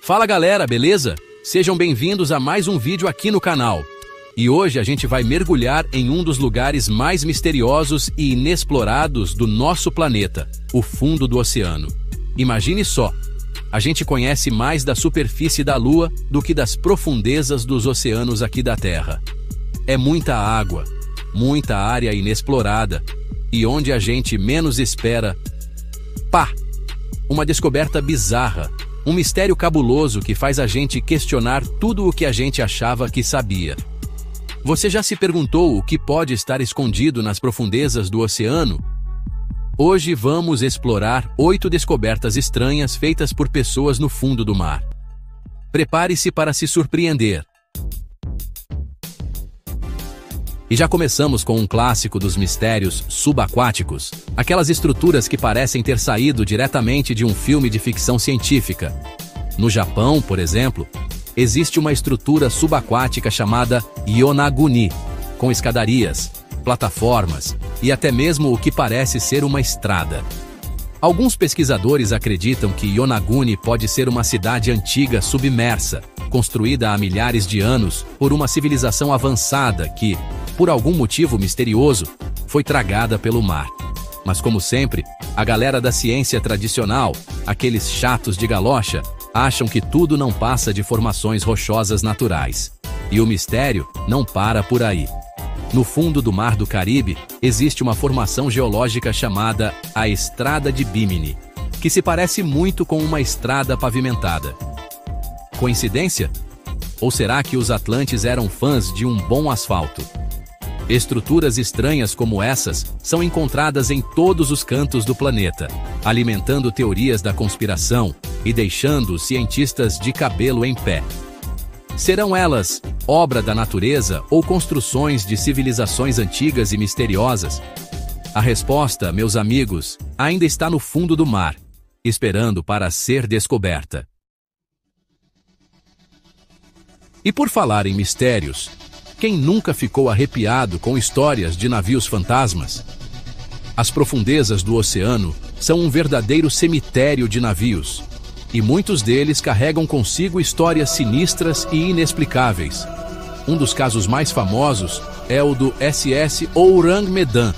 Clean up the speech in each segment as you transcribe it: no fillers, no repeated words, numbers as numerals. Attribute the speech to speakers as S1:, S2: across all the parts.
S1: Fala galera, beleza? Sejam bem-vindos a mais um vídeo aqui no canal. E hoje a gente vai mergulhar em um dos lugares mais misteriosos e inexplorados do nosso planeta, o fundo do oceano. Imagine só, a gente conhece mais da superfície da Lua do que das profundezas dos oceanos aqui da Terra. É muita água, muita área inexplorada, e onde a gente menos espera, pá! Uma descoberta bizarra, um mistério cabuloso que faz a gente questionar tudo o que a gente achava que sabia. Você já se perguntou o que pode estar escondido nas profundezas do oceano? Hoje vamos explorar 8 descobertas estranhas feitas por pessoas no fundo do mar. Prepare-se para se surpreender. E já começamos com um clássico dos mistérios subaquáticos, aquelas estruturas que parecem ter saído diretamente de um filme de ficção científica. No Japão, por exemplo, existe uma estrutura subaquática chamada Yonaguni, com escadarias, plataformas e até mesmo o que parece ser uma estrada. Alguns pesquisadores acreditam que Yonaguni pode ser uma cidade antiga submersa, construída há milhares de anos por uma civilização avançada que, por algum motivo misterioso, foi tragada pelo mar. Mas como sempre, a galera da ciência tradicional, aqueles chatos de galocha, acham que tudo não passa de formações rochosas naturais. E o mistério não para por aí. No fundo do Mar do Caribe, existe uma formação geológica chamada a Estrada de Bimini, que se parece muito com uma estrada pavimentada. Coincidência? Ou será que os atlantes eram fãs de um bom asfalto? Estruturas estranhas como essas são encontradas em todos os cantos do planeta, alimentando teorias da conspiração e deixando os cientistas de cabelo em pé. Serão elas obra da natureza ou construções de civilizações antigas e misteriosas? A resposta, meus amigos, ainda está no fundo do mar, esperando para ser descoberta. E por falar em mistérios, quem nunca ficou arrepiado com histórias de navios fantasmas? As profundezas do oceano são um verdadeiro cemitério de navios, e muitos deles carregam consigo histórias sinistras e inexplicáveis. Um dos casos mais famosos é o do SS Orang Medan,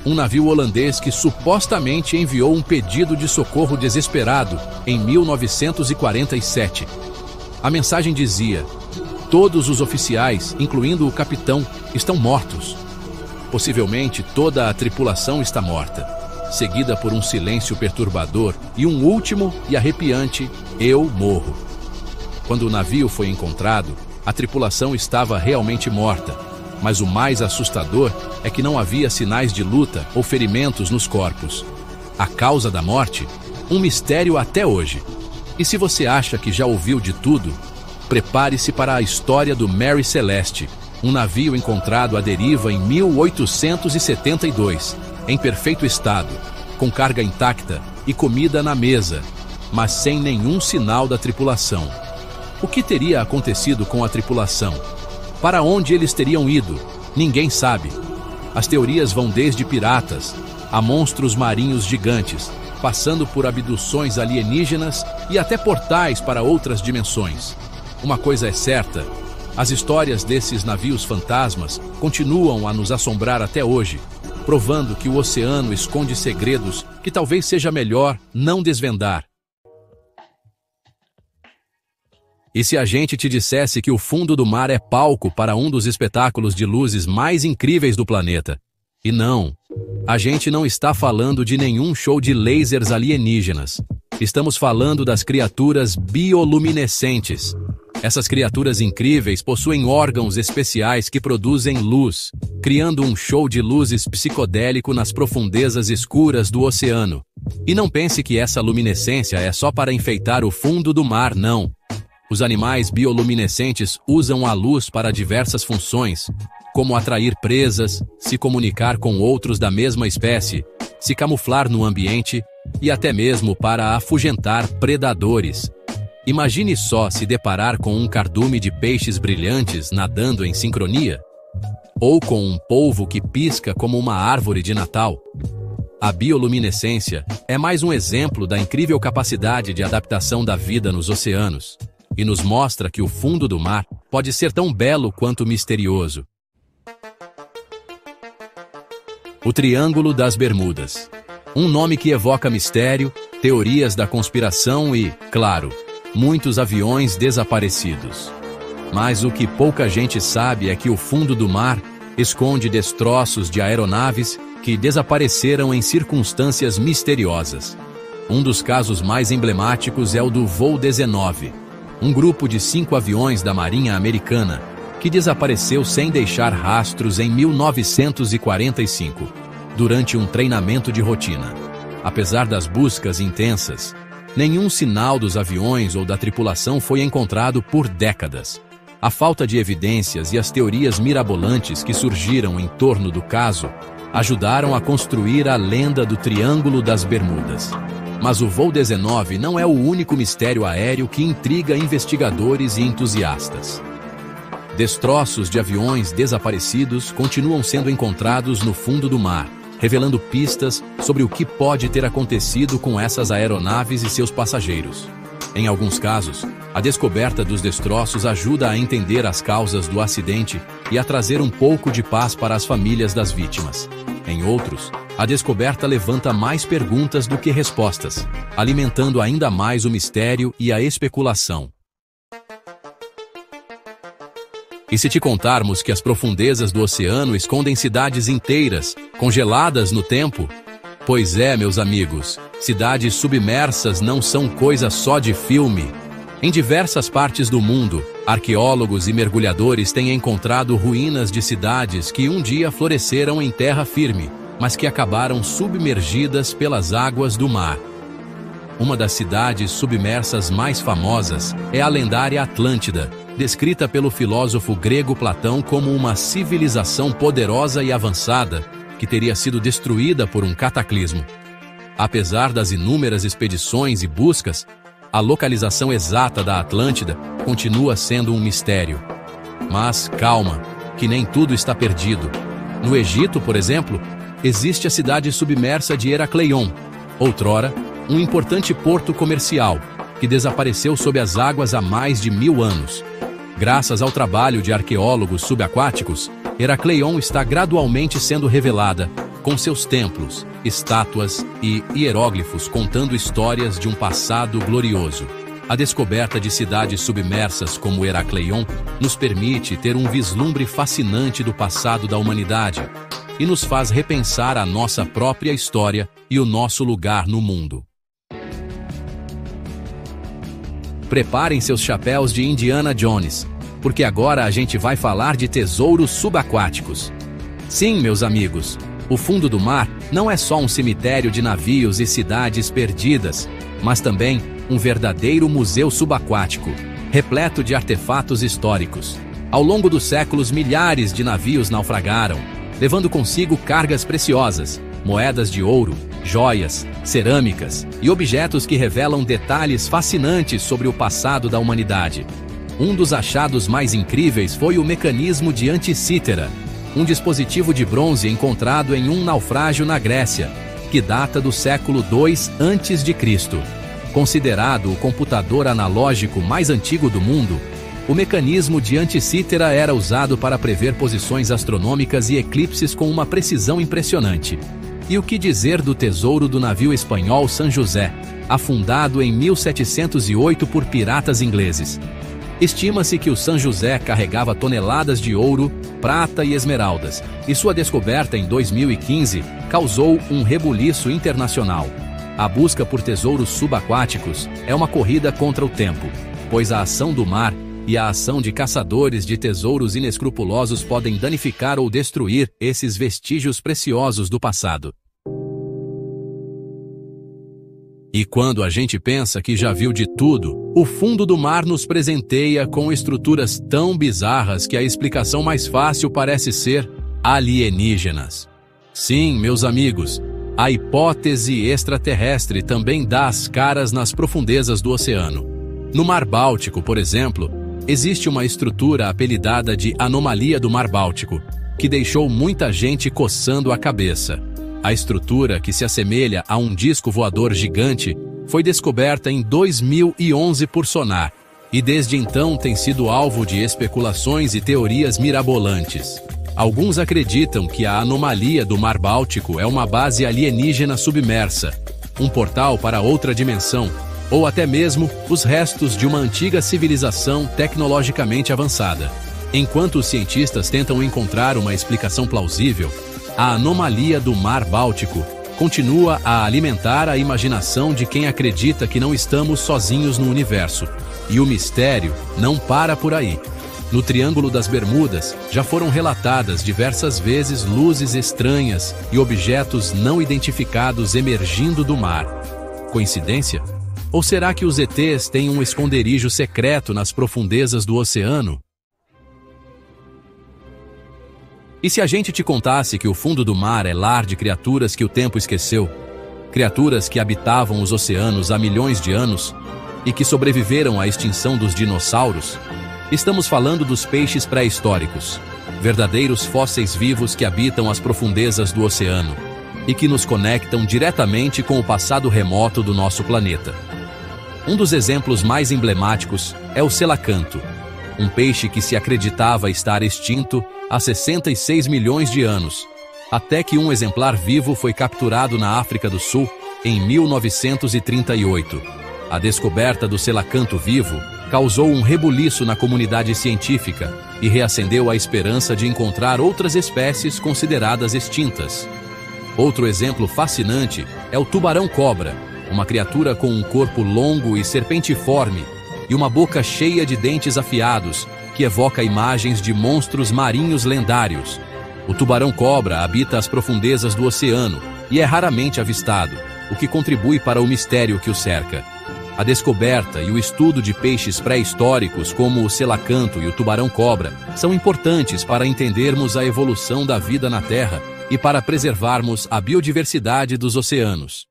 S1: um navio holandês que supostamente enviou um pedido de socorro desesperado em 1947. A mensagem dizia: todos os oficiais, incluindo o capitão, estão mortos. Possivelmente toda a tripulação está morta, seguida por um silêncio perturbador e um último e arrepiante "eu morro". Quando o navio foi encontrado, a tripulação estava realmente morta, mas o mais assustador é que não havia sinais de luta ou ferimentos nos corpos. A causa da morte? Um mistério até hoje. E se você acha que já ouviu de tudo, prepare-se para a história do Mary Celeste, um navio encontrado à deriva em 1872, em perfeito estado, com carga intacta e comida na mesa, mas sem nenhum sinal da tripulação. O que teria acontecido com a tripulação? Para onde eles teriam ido? Ninguém sabe. As teorias vão desde piratas a monstros marinhos gigantes, passando por abduções alienígenas e até portais para outras dimensões. Uma coisa é certa, as histórias desses navios fantasmas continuam a nos assombrar até hoje, provando que o oceano esconde segredos que talvez seja melhor não desvendar. E se a gente te dissesse que o fundo do mar é palco para um dos espetáculos de luzes mais incríveis do planeta? E não, a gente não está falando de nenhum show de lasers alienígenas. Estamos falando das criaturas bioluminescentes. Essas criaturas incríveis possuem órgãos especiais que produzem luz, criando um show de luzes psicodélico nas profundezas escuras do oceano. E não pense que essa luminescência é só para enfeitar o fundo do mar, não. Os animais bioluminescentes usam a luz para diversas funções, como atrair presas, se comunicar com outros da mesma espécie, se camuflar no ambiente e até mesmo para afugentar predadores. Imagine só se deparar com um cardume de peixes brilhantes nadando em sincronia, ou com um polvo que pisca como uma árvore de Natal. A bioluminescência é mais um exemplo da incrível capacidade de adaptação da vida nos oceanos. e nos mostra que o fundo do mar pode ser tão belo quanto misterioso. O Triângulo das Bermudas. Um nome que evoca mistério, teorias da conspiração e, claro, muitos aviões desaparecidos. Mas o que pouca gente sabe é que o fundo do mar esconde destroços de aeronaves que desapareceram em circunstâncias misteriosas. Um dos casos mais emblemáticos é o do Voo 19, um grupo de 5 aviões da Marinha Americana que desapareceu sem deixar rastros em 1945, durante um treinamento de rotina. Apesar das buscas intensas, nenhum sinal dos aviões ou da tripulação foi encontrado por décadas. A falta de evidências e as teorias mirabolantes que surgiram em torno do caso ajudaram a construir a lenda do Triângulo das Bermudas. Mas o Voo 19 não é o único mistério aéreo que intriga investigadores e entusiastas. Destroços de aviões desaparecidos continuam sendo encontrados no fundo do mar, revelando pistas sobre o que pode ter acontecido com essas aeronaves e seus passageiros. Em alguns casos, a descoberta dos destroços ajuda a entender as causas do acidente e a trazer um pouco de paz para as famílias das vítimas. Em outros, a descoberta levanta mais perguntas do que respostas, alimentando ainda mais o mistério e a especulação. E se te contarmos que as profundezas do oceano escondem cidades inteiras, congeladas no tempo? Pois é, meus amigos, cidades submersas não são coisa só de filme. Em diversas partes do mundo, arqueólogos e mergulhadores têm encontrado ruínas de cidades que um dia floresceram em terra firme, mas que acabaram submergidas pelas águas do mar. Uma das cidades submersas mais famosas é a lendária Atlântida, descrita pelo filósofo grego Platão como uma civilização poderosa e avançada que teria sido destruída por um cataclismo. Apesar das inúmeras expedições e buscas, a localização exata da Atlântida continua sendo um mistério. Mas calma, que nem tudo está perdido. No Egito, por exemplo, existe a cidade submersa de Heracleion, outrora um importante porto comercial, que desapareceu sob as águas há mais de 1000 anos. Graças ao trabalho de arqueólogos subaquáticos, Heracleion está gradualmente sendo revelada, com seus templos, estátuas e hieróglifos contando histórias de um passado glorioso. A descoberta de cidades submersas como Heracleion nos permite ter um vislumbre fascinante do passado da humanidade e nos faz repensar a nossa própria história e o nosso lugar no mundo. Preparem seus chapéus de Indiana Jones, porque agora a gente vai falar de tesouros subaquáticos. Sim, meus amigos, o fundo do mar não é só um cemitério de navios e cidades perdidas, mas também um verdadeiro museu subaquático, repleto de artefatos históricos. Ao longo dos séculos, milhares de navios naufragaram, levando consigo cargas preciosas, moedas de ouro, joias, cerâmicas e objetos que revelam detalhes fascinantes sobre o passado da humanidade. Um dos achados mais incríveis foi o mecanismo de Anticítera, um dispositivo de bronze encontrado em um naufrágio na Grécia, que data do século II a.C. Considerado o computador analógico mais antigo do mundo, o mecanismo de Anticítera era usado para prever posições astronômicas e eclipses com uma precisão impressionante. E o que dizer do tesouro do navio espanhol San José, afundado em 1708 por piratas ingleses? Estima-se que o San José carregava toneladas de ouro, prata e esmeraldas, e sua descoberta em 2015 causou um rebuliço internacional. A busca por tesouros subaquáticos é uma corrida contra o tempo, pois a ação do mar e a ação de caçadores de tesouros inescrupulosos podem danificar ou destruir esses vestígios preciosos do passado. E quando a gente pensa que já viu de tudo, o fundo do mar nos presenteia com estruturas tão bizarras que a explicação mais fácil parece ser alienígenas. Sim, meus amigos, a hipótese extraterrestre também dá as caras nas profundezas do oceano. No Mar Báltico, por exemplo, existe uma estrutura apelidada de Anomalia do Mar Báltico, que deixou muita gente coçando a cabeça. A estrutura, que se assemelha a um disco voador gigante, foi descoberta em 2011 por sonar e desde então tem sido alvo de especulações e teorias mirabolantes. Alguns acreditam que a anomalia do Mar Báltico é uma base alienígena submersa, um portal para outra dimensão, ou até mesmo os restos de uma antiga civilização tecnologicamente avançada. Enquanto os cientistas tentam encontrar uma explicação plausível, a anomalia do Mar Báltico continua a alimentar a imaginação de quem acredita que não estamos sozinhos no universo. E o mistério não para por aí. No Triângulo das Bermudas, já foram relatadas diversas vezes luzes estranhas e objetos não identificados emergindo do mar. Coincidência? Ou será que os ETs têm um esconderijo secreto nas profundezas do oceano? E se a gente te contasse que o fundo do mar é lar de criaturas que o tempo esqueceu? Criaturas que habitavam os oceanos há milhões de anos e que sobreviveram à extinção dos dinossauros? Estamos falando dos peixes pré-históricos, verdadeiros fósseis vivos que habitam as profundezas do oceano e que nos conectam diretamente com o passado remoto do nosso planeta. Um dos exemplos mais emblemáticos é o selacanto, um peixe que se acreditava estar extinto há 66 milhões de anos, até que um exemplar vivo foi capturado na África do Sul em 1938. A descoberta do selacanto vivo causou um rebuliço na comunidade científica e reacendeu a esperança de encontrar outras espécies consideradas extintas. Outro exemplo fascinante é o tubarão-cobra, uma criatura com um corpo longo e serpentiforme e uma boca cheia de dentes afiados, que evoca imagens de monstros marinhos lendários. O tubarão-cobra habita as profundezas do oceano e é raramente avistado, o que contribui para o mistério que o cerca. A descoberta e o estudo de peixes pré-históricos como o selacanto e o tubarão-cobra são importantes para entendermos a evolução da vida na Terra e para preservarmos a biodiversidade dos oceanos.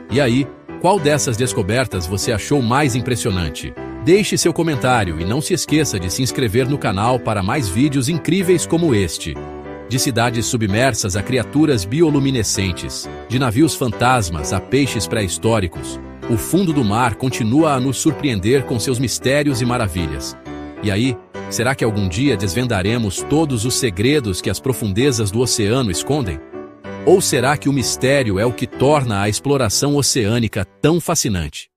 S1: E aí, qual dessas descobertas você achou mais impressionante? Deixe seu comentário e não se esqueça de se inscrever no canal para mais vídeos incríveis como este. De cidades submersas a criaturas bioluminescentes, de navios fantasmas a peixes pré-históricos, o fundo do mar continua a nos surpreender com seus mistérios e maravilhas. E aí, será que algum dia desvendaremos todos os segredos que as profundezas do oceano escondem? Ou será que o mistério é o que torna a exploração oceânica tão fascinante?